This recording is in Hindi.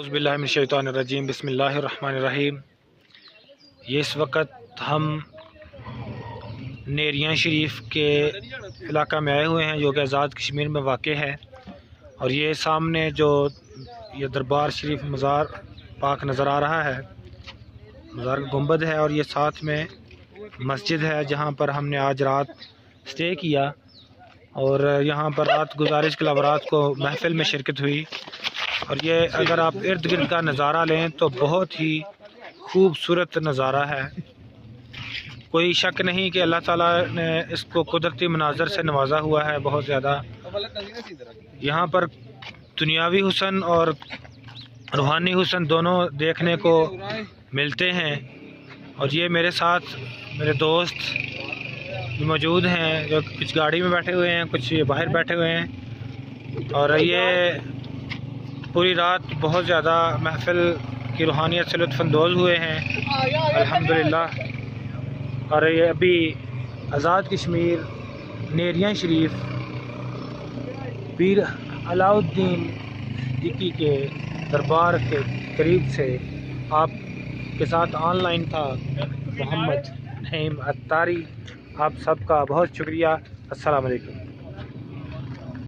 औज़ुबिल्लाहिमिनश्शैतानिर्रजीम बिस्मिल्लाहिर्रहमानिर्रहीम। ये इस वक्त हम नेरियां शरीफ के इलाका में आए हुए हैं जो कि आज़ाद कश्मीर में वाक़ है। और ये सामने जो ये दरबार शरीफ मज़ार पाक नज़र आ रहा है, मज़ार का गुंबद है और ये साथ में मस्जिद है जहाँ पर हमने आज रात स्टे किया। और यहाँ पर रात गुजारिश के अलावा रात को महफ़िल में शिरकत हुई। और ये अगर आप इर्द गिर्द का नज़ारा लें तो बहुत ही खूबसूरत नज़ारा है। कोई शक नहीं कि अल्लाह ताला ने इसको कुदरती मनाज़र से नवाजा हुआ है बहुत ज़्यादा। यहाँ पर दुनियावी हुस्न और रूहानी हुस्न दोनों देखने को मिलते हैं। और ये मेरे साथ मेरे दोस्त भी मौजूद हैं जो कुछ गाड़ी में बैठे हुए हैं, कुछ ये बाहर बैठे हुए हैं। और ये पूरी रात बहुत ज़्यादा महफ़िल की रूहानियत से लुत्फ़अंदोज़ हुए हैं अल्हम्दुलिल्लाह। और ये अभी आज़ाद कश्मीर नेरियां शरीफ पीर अलाउद्दीन सिद्दीकी के दरबार के करीब से आपके साथ ऑनलाइन था मोहम्मद नईम अत्तारी। आप सबका बहुत शुक्रिया। अस्सलाम वालेकुम।